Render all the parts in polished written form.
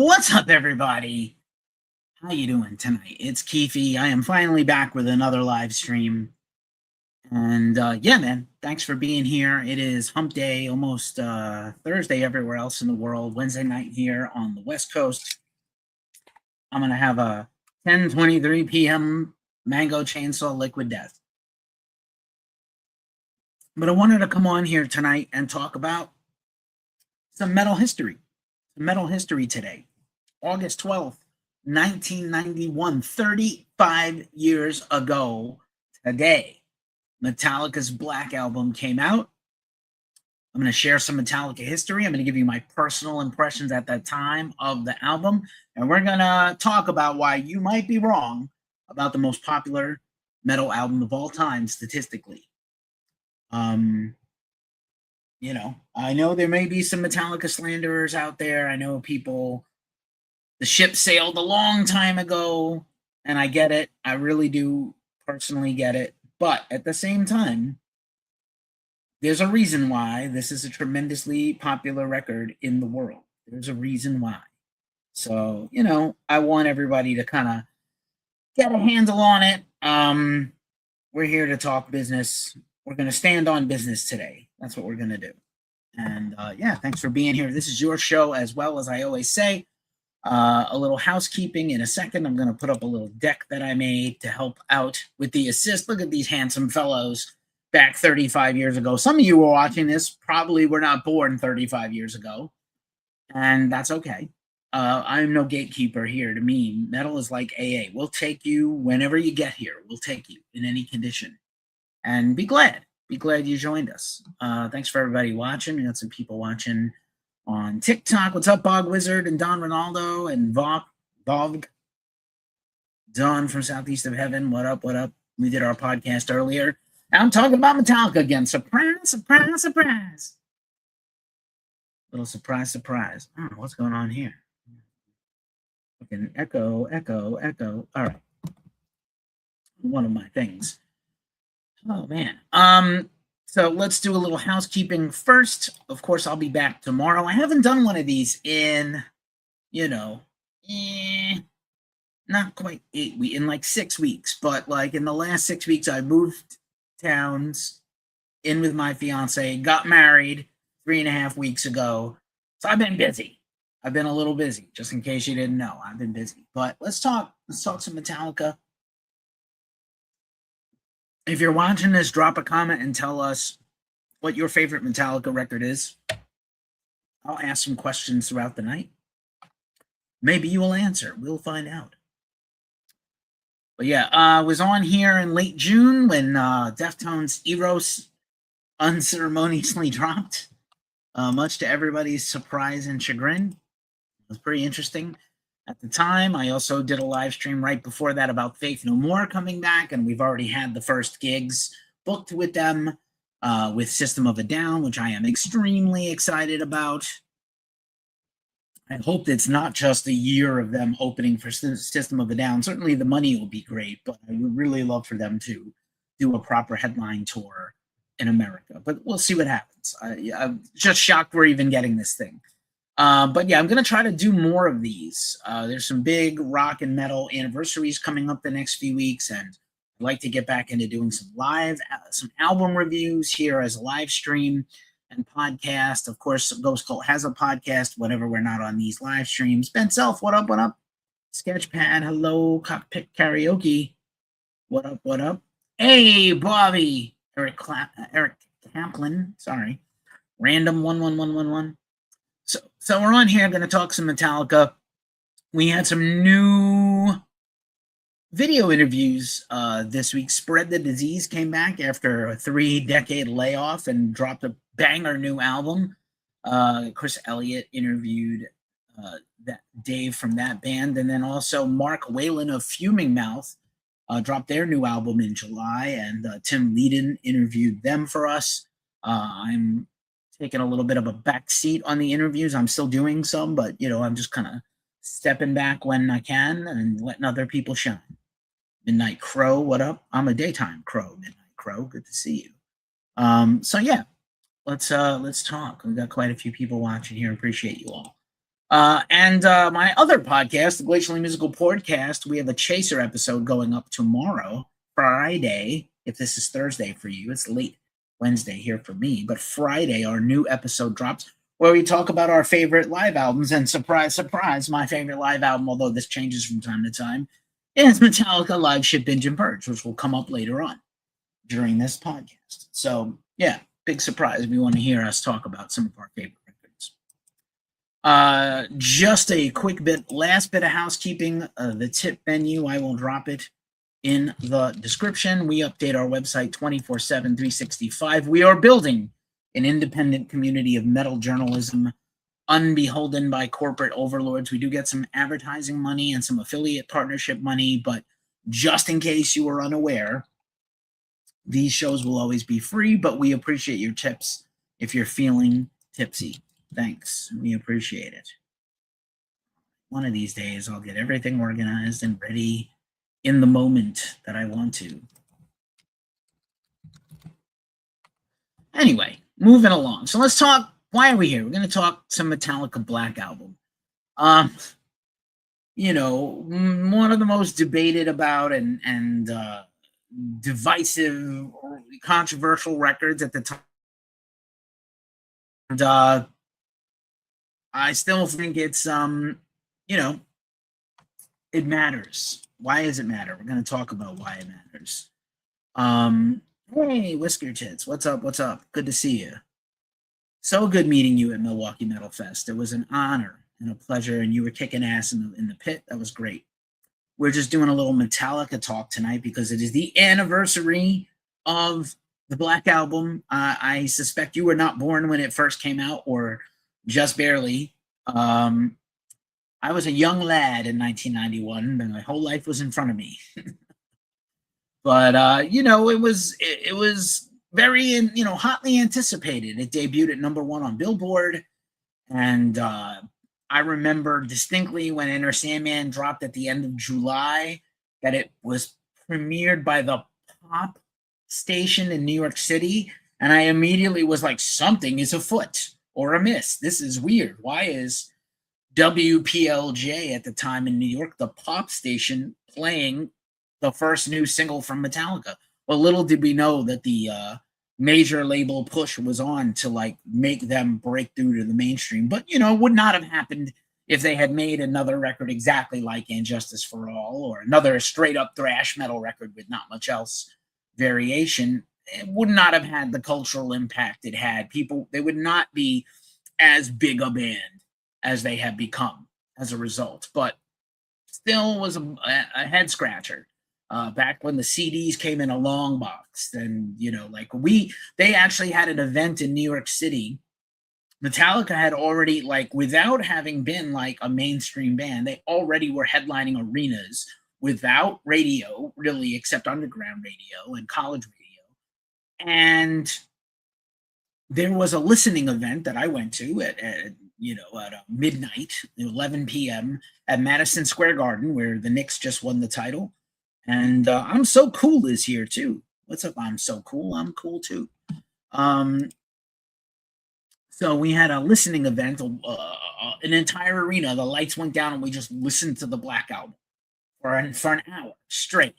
What's up, everybody? How you doing tonight? It's Keefe. I am finally back with another live stream. And yeah, man, thanks for being here. It is hump day, almost Thursday everywhere else in the world. Wednesday night here on the West Coast. I'm going to have a 10:23 p.m. Mango Chainsaw Liquid Death. But I wanted to come on here tonight and talk about some metal history. Metal history today. August 12th, 1991, 35 years ago today, Metallica's Black Album came out. I'm going to share some Metallica history. I'm going to give you my personal impressions at that time of the album. And we're going to talk about why you might be wrong about the most popular metal album of all time statistically. You know, I know there may be some Metallica slanderers out there. I know people, the ship sailed a long time ago, and I get it. I really do personally get it. But at the same time, there's a reason why this is a tremendously popular record in the world. There's a reason why. So, you know, I want everybody to kind of get a handle on it. We're here to talk business. We're going to stand on business today. That's what we're going to do. And yeah, thanks for being here. This is your show, as well as I always say. A little housekeeping in a second. I'm going to put up a little deck that I made to help out with the assist. Look at these handsome fellows back 35 years ago. Some of you were watching this probably were not born 35 years ago, and that's okay. I'm no gatekeeper here. To me, metal is like AA. We'll take you whenever you get here. We'll take you in any condition. And be glad. Be glad you joined us. Thanks for everybody watching. We got some people watching on TikTok. What's up, Bog Wizard and Don Ronaldo and Vog? Don from Southeast of Heaven. What up? What up? We did our podcast earlier. I'm talking about Metallica again. Surprise, surprise, surprise. Little surprise, surprise. I don't know what's going on here. Fucking echo, echo, echo. All right. One of my things. Oh, man. So let's do a little housekeeping first. Of course, I'll be back tomorrow. I haven't done one of these in, you know, not quite 8 weeks, in like 6 weeks. But like in the last 6 weeks, I moved towns in with my fiance, got married 3.5 weeks ago. So I've been busy. I've been a little busy, just in case you didn't know. I've been busy. But let's talk some Metallica. If you're watching this, drop a comment and tell us what your favorite Metallica record is. I'll ask some questions throughout the night. Maybe you will answer. We'll find out. But yeah, I was on here in late June when Deftones' Eros unceremoniously dropped, much to everybody's surprise and chagrin. It was pretty interesting. At the time, I also did a live stream right before that about Faith No More coming back, and we've already had the first gigs booked with them, with System of a Down, which I am extremely excited about. I hope it's not just a year of them opening for System of a Down. Certainly the money will be great, but I would really love for them to do a proper headline tour in America. But we'll see what happens. I'm just shocked we're even getting this thing. But yeah, I'm going to try to do more of these. There's some big rock and metal anniversaries coming up the next few weeks, and I'd like to get back into doing some some album reviews here as a live stream and podcast. Of course, Ghost Cult has a podcast whenever we're not on these live streams. Ben Self, what up, what up? Sketchpad, hello. Cockpit Karaoke, what up, what up? Hey, Bobby. Eric Camplin, sorry. Random 11111. So we're on here. I'm going to talk some Metallica. We had some new video interviews this week. Spread the Disease came back after a 3-decade layoff and dropped a banger new album. Chris Elliott interviewed that Dave from that band. And then also Mark Whalen of Fuming Mouth dropped their new album in July. And Tim Leedon interviewed them for us. I'm taking a little bit of a back seat on the interviews. I'm still doing some, but, you know, I'm just kind of stepping back when I can and letting other people shine. Midnight Crow, what up? I'm a daytime crow. Midnight Crow, good to see you. So yeah, let's talk. We've got quite a few people watching here. Appreciate you all. And my other podcast, the Glacially Musical Podcast, we have a Chaser episode going up tomorrow, Friday. If this is Thursday for you, it's late Wednesday here for me. But Friday, our new episode drops where we talk about our favorite live albums. And surprise, surprise, my favorite live album, although this changes from time to time, is Metallica Live Ship Binge and Purge, which will come up later on during this podcast. So, yeah, big surprise if you want to hear us talk about some of our favorite records. Just a quick last bit of housekeeping. The tip menu, I will drop it in the description. We update our website 24/7, 365. We are building an independent community of metal journalism, unbeholden by corporate overlords. We do get some advertising money and some affiliate partnership money, but just in case you were unaware, these shows will always be free, but we appreciate your tips if you're feeling tipsy. Thanks. We appreciate it. One of these days, I'll get everything organized and ready in the moment that I want to. Anyway, moving along. So let's talk. Why are we here? We're going to talk some Metallica Black Album. You know, one of the most debated about and divisive, controversial records at the time. And I still think it's, you know, it matters. Why does it matter? We're going to talk about why it matters. Hey, Whisker Tits, what's up? What's up? Good to see you. So good meeting you at Milwaukee Metal Fest. It was an honor and a pleasure, and you were kicking ass in the pit. That was great. We're just doing a little Metallica talk tonight because it is the anniversary of the Black Album. I suspect you were not born when it first came out, or just barely. I was a young lad in 1991, and my whole life was in front of me. But you know, it was very, you know, hotly anticipated. It debuted at #1 on Billboard, and I remember distinctly when Enter Sandman dropped at the end of July that it was premiered by the Pop station in New York City, and I immediately was like, something is afoot or amiss. This is weird. Why is WPLJ at the time in New York, the Pop station, playing the first new single from Metallica? Well, little did we know that the major label push was on to like make them break through to the mainstream. But, you know, it would not have happened if they had made another record exactly like Injustice for All, or another straight up thrash metal record with not much else variation. It would not have had the cultural impact it had. People, they would not be as big a band as they have become as a result, but still was a head scratcher. Back when the CDs came in a long box, and you know, like they actually had an event in New York City. Metallica had already, like, without having been like a mainstream band, they already were headlining arenas without radio, really, except underground radio and college radio. And there was a listening event that I went to at midnight, 11 p.m. at Madison Square Garden, where the Knicks just won the title. And I'm So Cool is here too. What's up? I'm so cool. I'm cool too. So we had a listening event, an entire arena. The lights went down, and we just listened to the Black Album for an hour straight.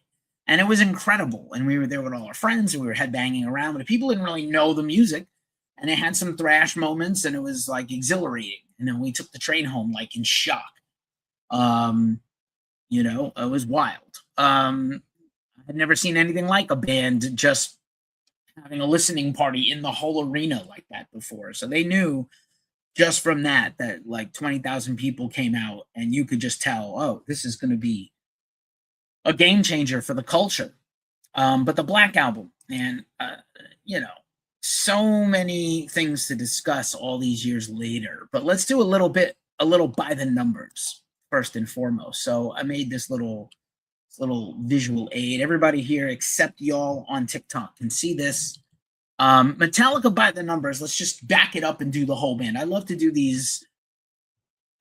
And it was incredible. And we were there with all our friends, and we were headbanging around, but people didn't really know the music. And it had some thrash moments, and it was like exhilarating. And then we took the train home like in shock. You know, it was wild. I had never seen anything like a band just having a listening party in the whole arena like that before. So they knew just from that like 20,000 people came out, and you could just tell, oh, this is going to be a game changer for the culture. But the Black Album, and you know, so many things to discuss all these years later. But let's do a little by the numbers first and foremost. So I made this little visual aid. Everybody here except y'all on TikTok can see this. Metallica by the numbers. Let's just back it up and do the whole band. I love to do these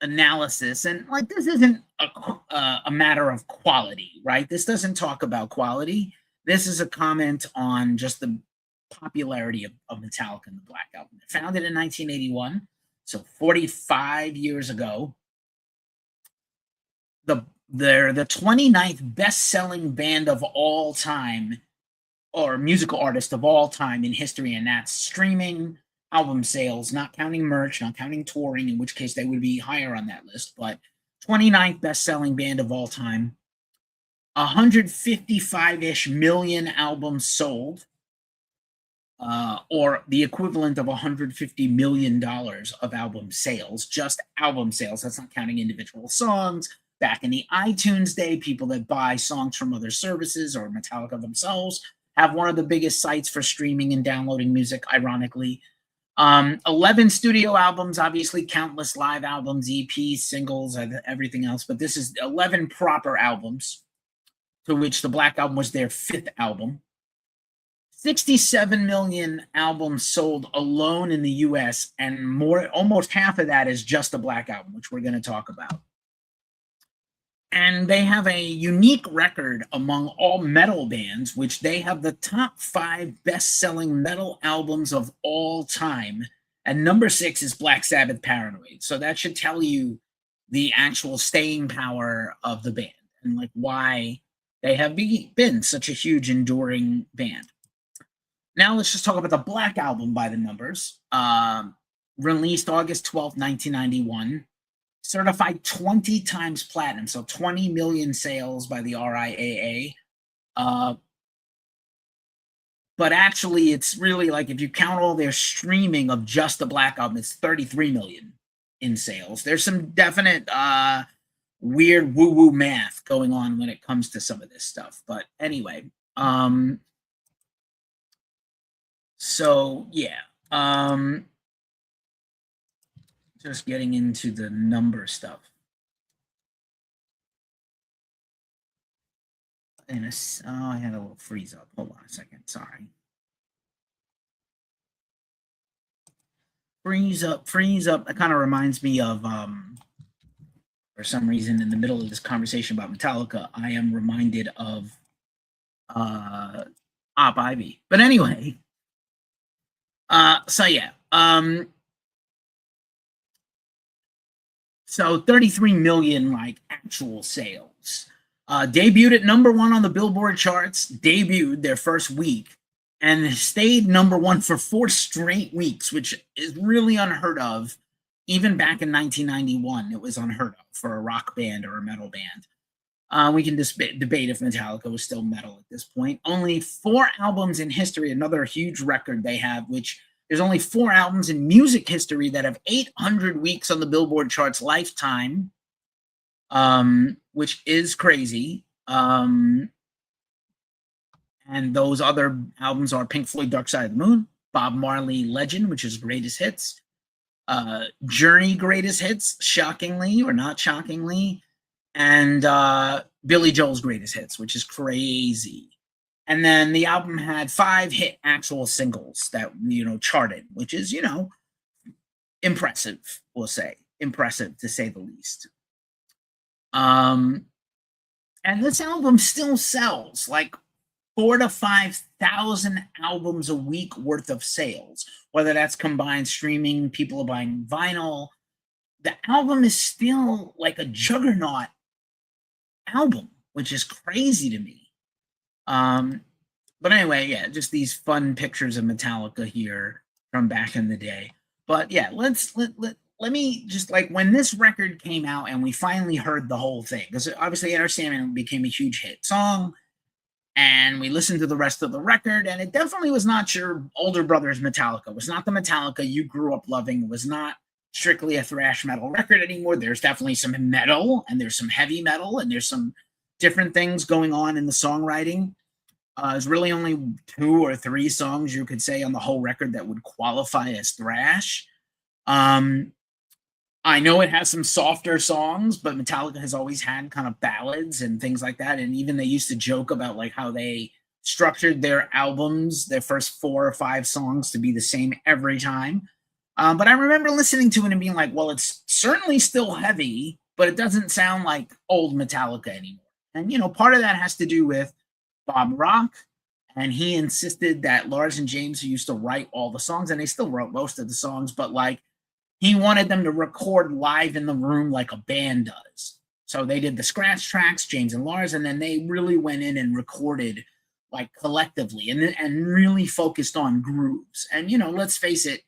analysis, and like, this isn't a matter of quality, right? This doesn't talk about quality. This is a comment on just the popularity of Metallica and the Black Album. Founded in 1981, so 45 years ago. they're the 29th best-selling band of all time, or musical artist of all time in history, and that's streaming album sales, not counting merch, not counting touring, in which case they would be higher on that list, but 29th best-selling band of all time. 155-ish million albums sold, or the equivalent of $150 million of album sales, just album sales. That's not counting individual songs. Back in the iTunes day, people that buy songs from other services or Metallica themselves have one of the biggest sites for streaming and downloading music, ironically. 11 studio albums, obviously countless live albums, EPs, singles, everything else, but this is 11 proper albums, to which the Black Album was their 5th album. 67 million albums sold alone in the US, and almost half of that is just the Black Album, which we're going to talk about. And they have a unique record among all metal bands, which they have the top 5 best-selling metal albums of all time. And number 6 is Black Sabbath Paranoid. So that should tell you the actual staying power of the band and like why they have been such a huge enduring band. Now let's just talk about the Black Album by the numbers. Released August 12th, 1991. Certified 20 times platinum, so 20 million sales by the RIAA. But actually, it's really like if you count all their streaming of just the Black Album, it's 33 million in sales. There's some definite weird woo-woo math going on when it comes to some of this stuff. But anyway, so yeah. Just getting into the number stuff. And I had a little freeze up. Hold on a second. Sorry. Freeze up. That kind of reminds me of, for some reason, in the middle of this conversation about Metallica, I am reminded of Op Ivy. But anyway, so yeah. So 33 million like actual sales. Debuted at number 1 on the Billboard charts, debuted their first week, and stayed number 1 for 4 straight weeks, which is really unheard of. Even back in 1991, it was unheard of for a rock band or a metal band. We can debate if Metallica was still metal at this point. Only 4 albums in history, another huge record they have, which there's only 4 albums in music history that have 800 weeks on the Billboard charts lifetime, which is crazy. And those other albums are Pink Floyd, Dark Side of the Moon, Bob Marley, Legend, which is Greatest Hits, Journey, Greatest Hits, shockingly or not shockingly, and Billy Joel's Greatest Hits, which is crazy. And then the album had 5 hit actual singles that, charted, which is, impressive, we'll say. Impressive, to say the least. And this album still sells like 4,000 to 5,000 albums a week worth of sales, whether that's combined streaming, people are buying vinyl. The album is still like a juggernaut album, which is crazy to me. But anyway, yeah, just these fun pictures of Metallica here from back in the day. But yeah, let me just, like, when this record came out and we finally heard the whole thing, because obviously Enter Sandman became a huge hit song, and we listened to the rest of the record, and it definitely was not your older brother's Metallica. It was not the Metallica you grew up loving. It was not strictly a thrash metal record anymore. There's definitely some metal, and there's some heavy metal, and there's some different things going on in the songwriting. There's really only 2 or 3 songs you could say on the whole record that would qualify as thrash. I know it has some softer songs, but Metallica has always had kind of ballads and things like that. And even they used to joke about like how they structured their albums, their first 4 or 5 songs, to be the same every time. But I remember listening to it and being like, well, it's certainly still heavy, but it doesn't sound like old Metallica anymore. And, part of that has to do with Bob Rock, and he insisted that Lars and James, who used to write all the songs, and they still wrote most of the songs, but like he wanted them to record live in the room like a band does. So they did the scratch tracks, James and Lars, and then they really went in and recorded like collectively and really focused on grooves. And let's face it,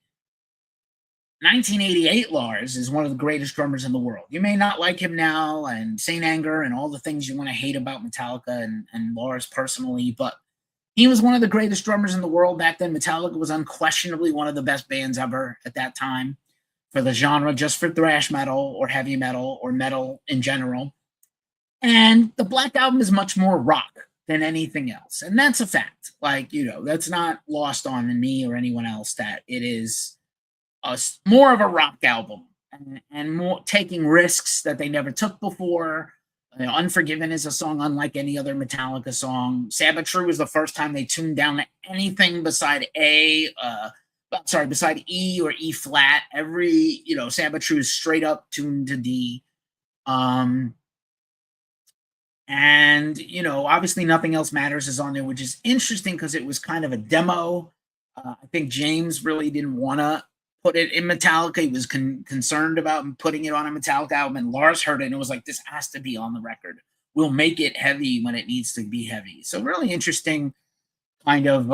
1988 Lars is one of the greatest drummers in the world. You may not like him now and Saint Anger and all the things you want to hate about Metallica and Lars personally, but he was one of the greatest drummers in the world back then. Metallica was unquestionably one of the best bands ever at that time for the genre, just for thrash metal or heavy metal or metal in general. And the Black Album is much more rock than anything else. And that's a fact. Like, that's not lost on me or anyone else that it is more of a rock album and more taking risks that they never took before. Unforgiven is a song unlike any other Metallica song. Sabbath True was the first time they tuned down to anything beside beside E or E flat. Every, Sabbath True is straight up tuned to D. And, obviously Nothing Else Matters is on there, which is interesting because it was kind of a demo. I think James really didn't want to put it in Metallica. He was concerned about putting it on a Metallica album, and Lars heard it and it was like, this has to be on the record. We'll make it heavy when it needs to be heavy. So really interesting kind of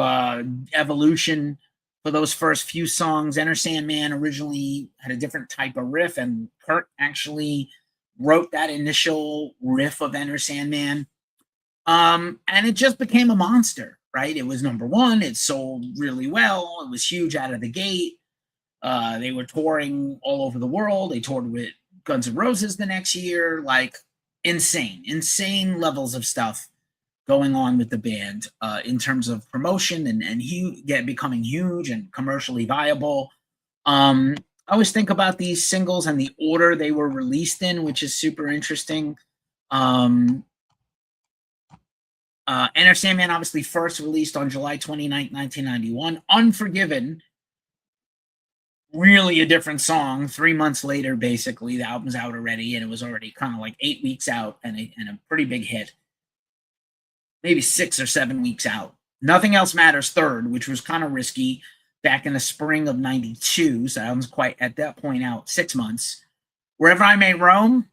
evolution for those first few songs. Enter Sandman originally had a different type of riff, and Kurt actually wrote that initial riff of Enter Sandman. And it just became a monster, right? It was number one. It sold really well. It was huge out of the gate. They were touring all over the world. They toured with Guns N' Roses the next year. Like insane levels of stuff going on with the band in terms of promotion and becoming huge and commercially viable. I always think about these singles and the order they were released in, which is super interesting. Enter Sandman obviously first released on July 29th, 1991. Unforgiven, really a different song. 3 months later, basically, the album's out already, and it was already kind of like 8 weeks out and a pretty big hit. Maybe 6 or 7 weeks out. Nothing Else Matters third, which was kind of risky back in the spring of 92. So the album's quite, at that point, out 6 months. Wherever I May Roam,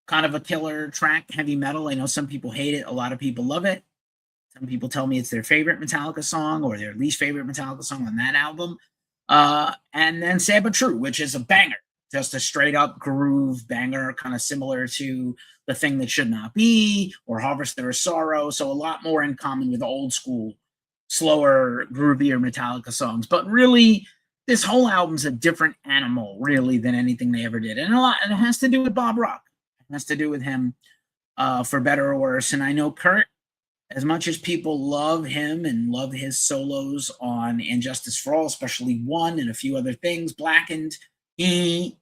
kind of a killer track, heavy metal. I know some people hate it. A lot of people love it. Some people tell me it's their favorite Metallica song or their least favorite Metallica song on that album. And then Sabbath True, which is a banger, just a straight up groove banger, kind of similar to The Thing That Should Not Be or Harvester of Sorrow. So a lot more in common with the old school, slower, groovier Metallica songs. But really, this whole album's a different animal, really, than anything they ever did. And it has to do with Bob Rock. It has to do with him, for better or worse. And I know Kurt, as much as people love him and love his solos on And Justice for All, especially one and a few other things, Blackened, he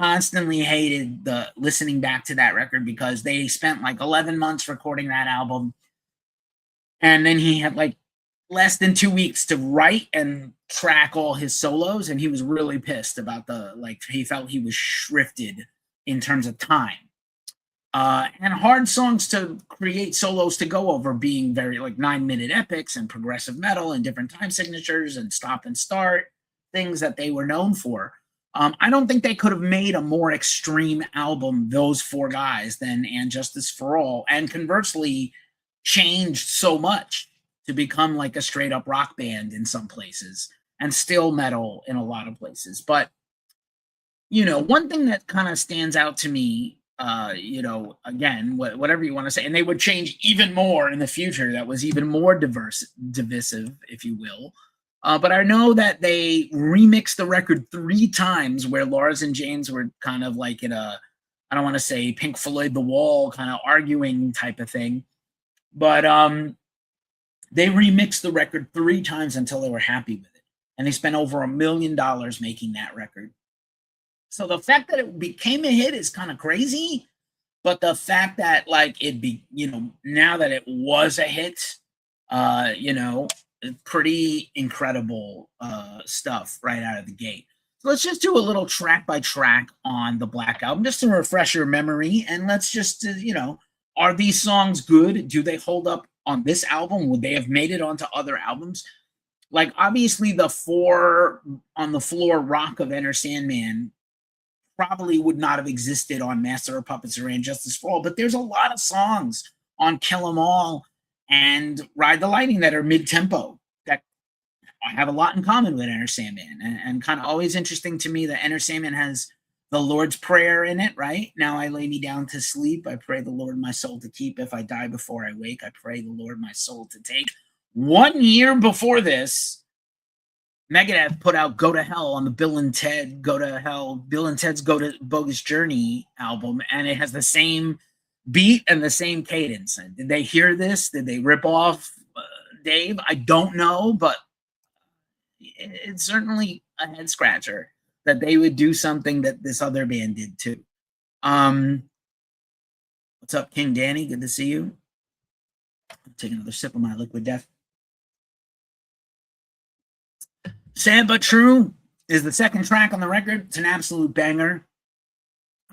constantly hated the listening back to that record because they spent like 11 months recording that album. And then he had like less than 2 weeks to write and track all his solos. And he was really pissed about he felt he was shrifted in terms of time. And hard songs to create solos to go over, being very like 9-minute epics and progressive metal and different time signatures and stop and start, things that they were known for. I don't think they could have made a more extreme album, those four guys, than And Justice for All, and conversely changed so much to become like a straight up rock band in some places and still metal in a lot of places. But, one thing that kind of stands out to me, again, whatever you want to say, and they would change even more in the future. That was even more divisive, if you will. But I know that they remixed the record 3 times where Lars and James were kind of like in a, I don't want to say Pink Floyd The Wall kind of arguing type of thing. But they remixed the record 3 times until they were happy with it. And they spent over $1 million making that record. So the fact that it became a hit is kind of crazy, but the fact that now that it was a hit, pretty incredible stuff right out of the gate. So let's just do a little track by track on the Black Album, just to refresh your memory. And let's just, are these songs good? Do they hold up on this album? Would they have made it onto other albums? Like, obviously, the 4 on the floor rock of Enter Sandman probably would not have existed on Master of Puppets or And Justice for All, but there's a lot of songs on Kill 'Em All and Ride the Lightning that are mid-tempo that have a lot in common with Enter Sandman, and kind of always interesting to me that Enter Sandman has the Lord's Prayer in it, right? Now I lay me down to sleep. I pray the Lord my soul to keep. If I die before I wake, I pray the Lord my soul to take. 1 year before this, Megadeth put out Go to Hell on the Bill and Ted's Go to Bogus Journey album, and it has the same beat and the same cadence. Did they hear this? Did they rip off Dave? I don't know, but it's certainly a head scratcher that they would do something that this other band did too. What's up, King Danny? Good to see you. I'll take another sip of my Liquid Death. Sad But True is the second track on the record. It's an absolute banger.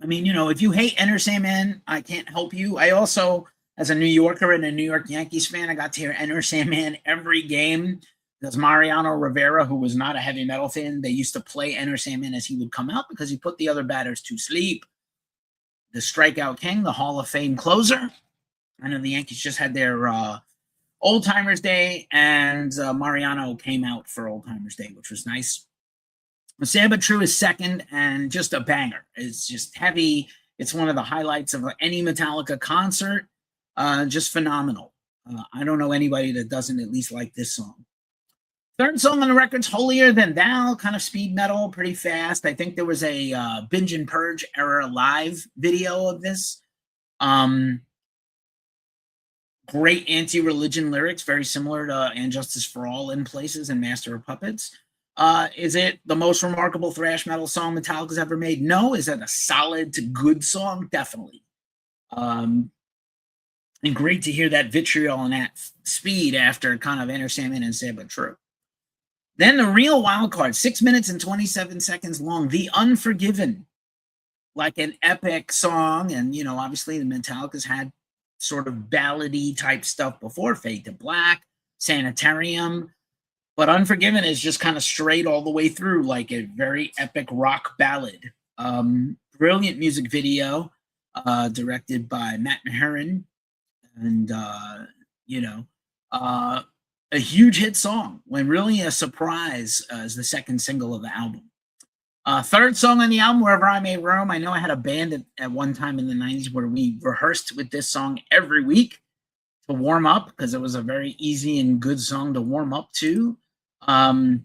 I mean, if you hate Enter Sandman, I can't help you. I also, as a New Yorker and a New York Yankees fan, I got to hear Enter Sandman every game. Because Mariano Rivera, who was not a heavy metal fan, they used to play Enter Sandman as he would come out because he put the other batters to sleep. The strikeout king, the Hall of Fame closer. I know the Yankees just had their Old Timers Day, and Mariano came out for Old Timers Day, which was nice. Sad But True is second, and just a banger. It's just heavy. It's one of the highlights of any Metallica concert. Just phenomenal. I don't know anybody that doesn't at least like this song. Third song on the record's Holier Than Thou, kind of speed metal, pretty fast. I think there was a Binge and Purge era live video of this. Great anti-religion lyrics, very similar to And Justice for All in places and Master of Puppets. Is it the most remarkable thrash metal song Metallica's ever made? No. Is it a solid to good song? Definitely. And great to hear that vitriol and that speed after kind of Enter Sandman and Sad But True. Then the real wild card, 6 minutes and 27 seconds long, The Unforgiven, like an epic song. And, obviously the Metallica's had sort of ballady type stuff before, Fade to Black, Sanitarium, but Unforgiven is just kind of straight all the way through, like a very epic rock ballad. Brilliant music video, directed by Matt Maheron, and, a huge hit song, when really a surprise as the second single of the album. Third song on the album, Wherever I May Roam. I know I had a band at one time in the 90s where we rehearsed with this song every week to warm up, because it was a very easy and good song to warm up to. I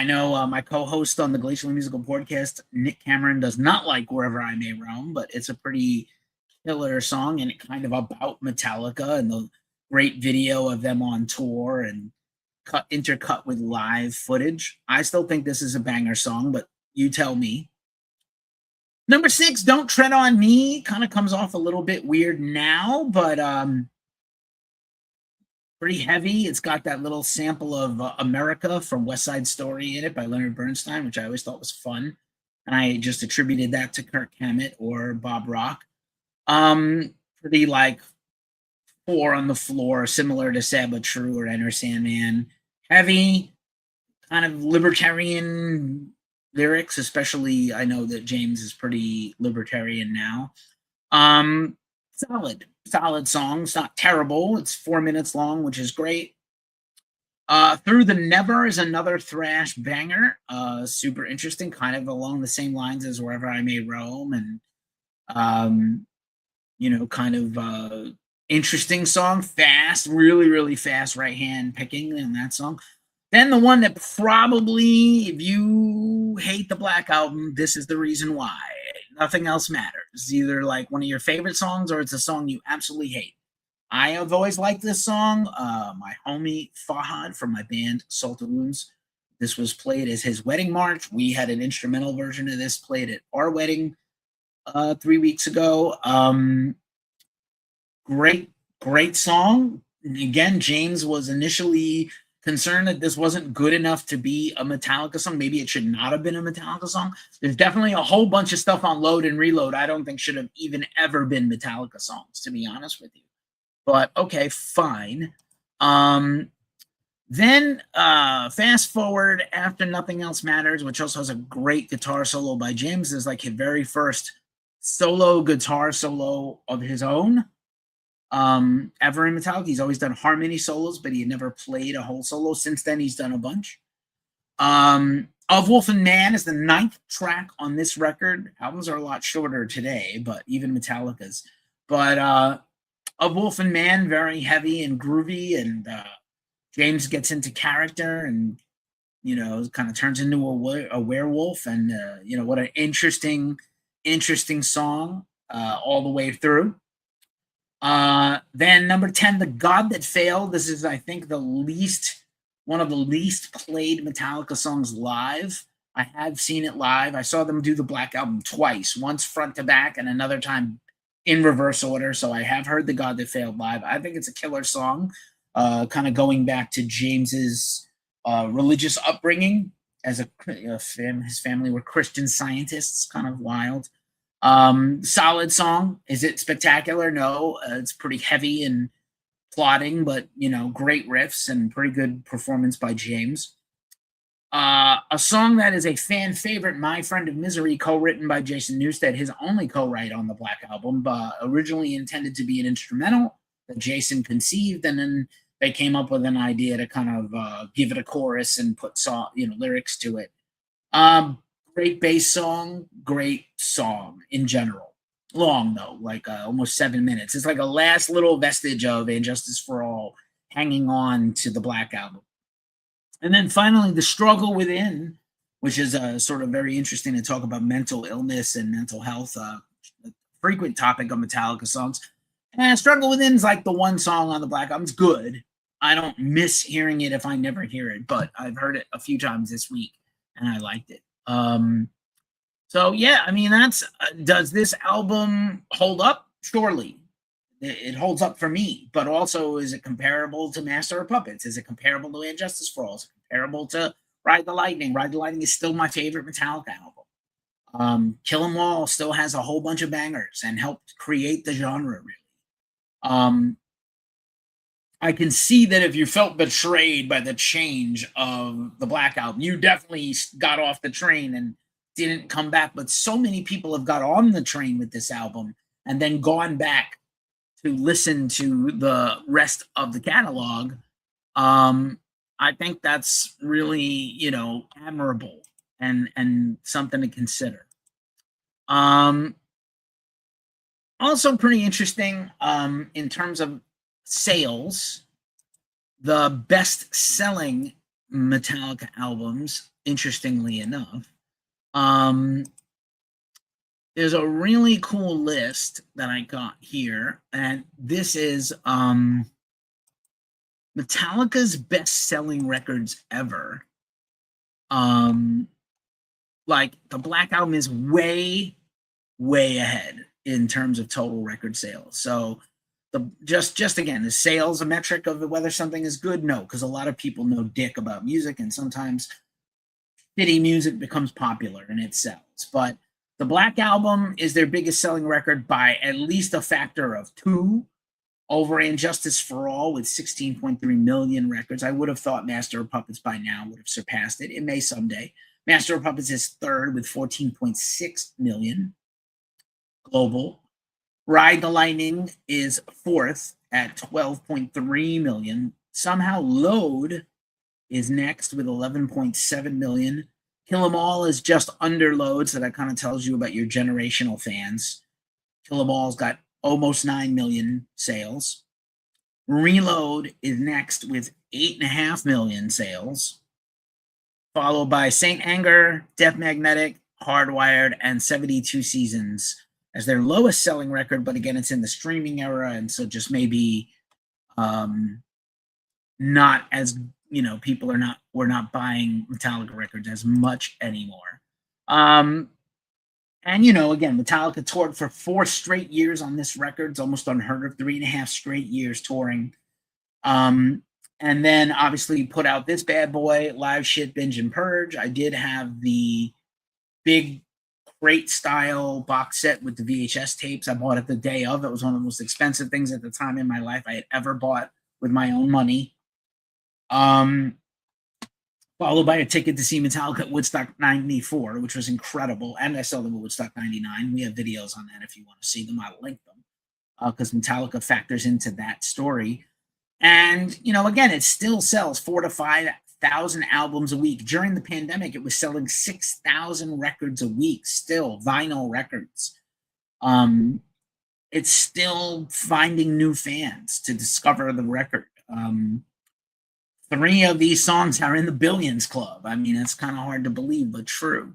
know my co-host on the Glacial Musical Podcast, Nick Cameron, does not like Wherever I May Roam, but it's a pretty killer song, and it kind of about Metallica and the great video of them on tour and intercut with live footage. I still think this is a banger song, but you tell me. Number 6, Don't Tread on Me, kind of comes off a little bit weird now, but pretty heavy. It's got that little sample of America from West Side Story in it by Leonard Bernstein, which I always thought was fun. And I just attributed that to Kirk Hammett or Bob Rock. Pretty like 4 on the floor, similar to Sad But True or Enter Sandman. Heavy, kind of libertarian lyrics, especially I know that James is pretty libertarian now. Solid song. It's not terrible. It's 4 minutes long, which is great. Through the Never is another thrash banger. Super interesting, kind of along the same lines as Wherever I May Roam, and kind of interesting song, fast, really, really fast right hand picking in that song. Then the one that probably, if you hate the Black Album, this is the reason why. Nothing else matters. It's either like one of your favorite songs or it's a song you absolutely hate. I have always liked this song. My homie Fahad from my band Salt of Wounds, this was played as his wedding march. We had an instrumental version of this played at our wedding 3 weeks ago. Great song. And again, James was initially concerned that this wasn't good enough to be a Metallica song. Maybe it should not have been a Metallica song. There's definitely a whole bunch of stuff on Load and Reload I don't think should have even ever been Metallica songs, to be honest with you. But okay, fine. Then fast forward after Nothing Else Matters, which also has a great guitar solo by James. Is like his very first solo guitar solo of his own ever in Metallica. He's always done harmony solos, but he had never played a whole solo. Since then, he's done a bunch. Of Wolf and Man is the 9th track on this record. Albums are a lot shorter today, but even Metallica's. But Of Wolf and Man, very heavy and groovy, and James gets into character and, kind of turns into a werewolf. And, what an interesting song all the way through. Then number 10, The God That Failed. This is, I think, one of the least played Metallica songs live. I have seen it live. I saw them do the Black Album twice, once front to back and another time in reverse order. So I have heard The God That Failed live. I think it's a killer song, kind of going back to James's religious upbringing as his family were Christian Scientists, kind of wild. Solid song. Is it spectacular? No, it's pretty heavy and plotting, but great riffs and pretty good performance by James. A song that is a fan favorite, My Friend of Misery, co-written by Jason Newsted, his only co-write on the Black Album, but originally intended to be an instrumental that Jason conceived, and then they came up with an idea to kind of give it a chorus and put lyrics to it. Great bass song, great song in general. Long though, like almost 7 minutes. It's like a last little vestige of And Justice for All hanging on to the Black Album. And then finally, The Struggle Within, which is sort of very interesting to talk about mental illness and mental health, a frequent topic of Metallica songs. And Struggle Within is like the one song on the Black Album. It's good. I don't miss hearing it if I never hear it, but I've heard it a few times this week and I liked it. So yeah, I mean, does this album hold up? Surely. It holds up for me, but also, is it comparable to Master of Puppets? Is it comparable to And Justice for All? Is it comparable to Ride the Lightning? Ride the Lightning is still my favorite Metallica album. Kill 'Em All still has a whole bunch of bangers and helped create the genre, really. I can see that if you felt betrayed by the change of the Black Album, you definitely got off the train and didn't come back. But so many people have got on the train with this album and then gone back to listen to the rest of the catalog. I think that's really, admirable and something to consider. Also pretty interesting in terms of sales, the best-selling Metallica albums, interestingly enough, there's a really cool list that I got here, and this is Metallica's best-selling records ever. Like, the Black Album is way, way ahead in terms of total record sales. So, just again, is sales a metric of whether something is good? No, because a lot of people know dick about music, and sometimes shitty music becomes popular and it sells. But the Black Album is their biggest selling record by at least a factor of 2 over And Justice for All with 16.3 million records. I would have thought Master of Puppets by now would have surpassed it. It may someday. Master of Puppets is third with 14.6 million global. Ride the Lightning is fourth at 12.3 million. Somehow Load is next with 11.7 million. Kill 'Em All is just under Load, so that kind of tells you about your generational fans. Kill 'Em All's got almost 9 million sales. Reload is next with 8.5 million sales, followed by Saint Anger, Death Magnetic, Hardwired, and 72 Seasons as their lowest selling record, but again, it's in the streaming era, and so just maybe not as, people we're not buying Metallica records as much anymore. And, again, Metallica toured for 4 straight years on this record. It's almost unheard of, 3.5 straight years touring. And then obviously put out this bad boy, Live Shit, Binge and Purge. I did have the big crate style box set with the VHS tapes. I bought it the day of. It was one of the most expensive things at the time in my life I had ever bought with my own money. Followed by a ticket to see Metallica at Woodstock 94, which was incredible. And I saw them at Woodstock 99. We have videos on that if you want to see them. I'll link them because Metallica factors into that story. And, again, it still sells 4,000 to 5,000 albums a week. During the pandemic, it was selling 6,000 records a week, still, vinyl records. It's still finding new fans to discover the record. 3 of these songs are in the Billions Club. I mean, it's kind of hard to believe, but true.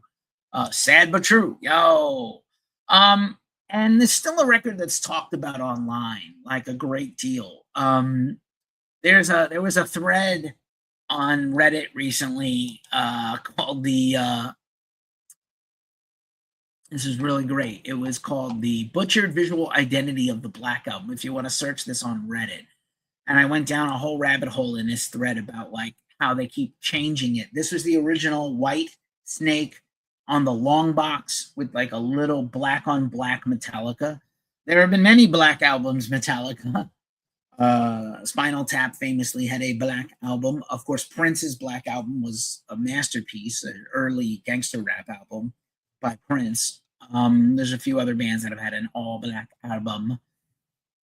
Sad but true. Yo. And there's still a record that's talked about online, like a great deal. There was a thread on Reddit recently called this is really great. It was called The Butchered Visual Identity of the Black Album, if you want to search this on Reddit. And I went down a whole rabbit hole in this thread about like how they keep changing it. This was the original white snake on the long box with like a little black on black Metallica. There have been many black albums, Metallica. Spinal Tap famously had a black album. Of course, Prince's black album was a masterpiece, an early gangster rap album by Prince. There's a few other bands that have had an all black album.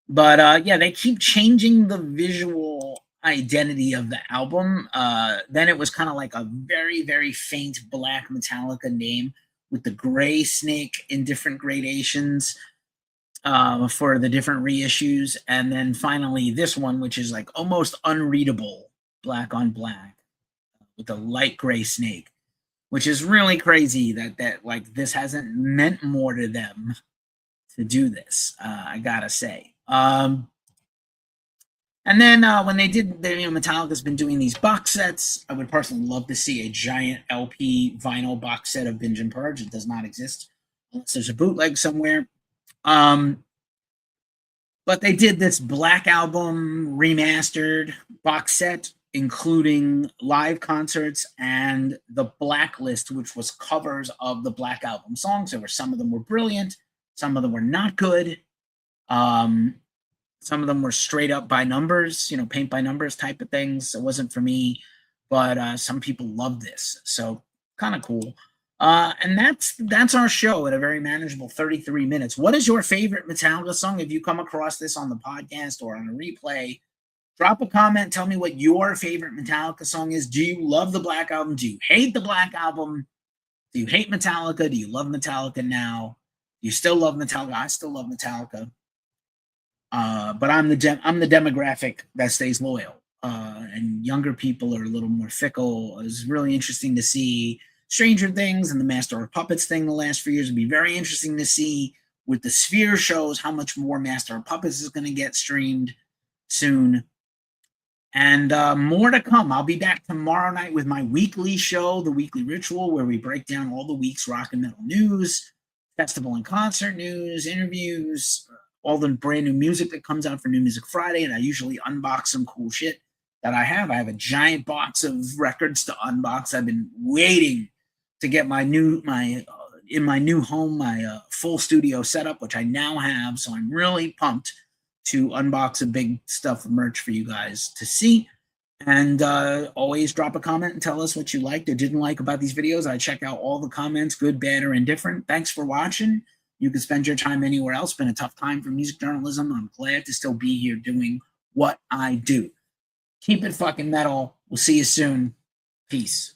But yeah, they keep changing the visual identity of the album. Then it was kind of like a very, very faint black Metallica name with the gray snake in different gradations for the different reissues. And then finally this one, which is like almost unreadable black on black with a light gray snake, which is really crazy that like this hasn't meant more to them to do this, I gotta say. And then when they did, Metallica's been doing these box sets. I would personally love to see a giant LP vinyl box set of Binge and Purge. It does not exist unless there's a bootleg somewhere. But they did this Black Album remastered box set, including live concerts and the Blacklist, which was covers of the Black Album songs. Some of them were brilliant, some of them were not good. Some of them were straight up by numbers, paint by numbers type of things. It wasn't for me, but some people loved this. So kind of cool. And that's our show at a very manageable 33 minutes. What is your favorite Metallica song? If you come across this on the podcast or on a replay, drop a comment. Tell me what your favorite Metallica song is. Do you love the Black Album? Do you hate the Black Album? Do you hate Metallica? Do you love Metallica now? Do you still love Metallica? I still love Metallica. But I'm the demographic that stays loyal. And younger people are a little more fickle. It was really interesting to see Stranger Things and the Master of Puppets thing the last few years. It'd be very interesting to see with the Sphere shows how much more Master of Puppets is going to get streamed soon. And more to come. I'll be back tomorrow night with my weekly show, The Weekly Ritual, where we break down all the week's rock and metal news, festival and concert news, interviews, all the brand new music that comes out for New Music Friday. And I usually unbox some cool shit that I have. I have a giant box of records to unbox. I've been waiting to get in my new home, my full studio setup, which I now have. So I'm really pumped to unbox a big stuff of merch for you guys to see. And always drop a comment and tell us what you liked or didn't like about these videos. I check out all the comments, good, bad, or indifferent. Thanks for watching. You can spend your time anywhere else. It's been a tough time for music journalism. I'm glad to still be here doing what I do. Keep it fucking metal. We'll see you soon. Peace.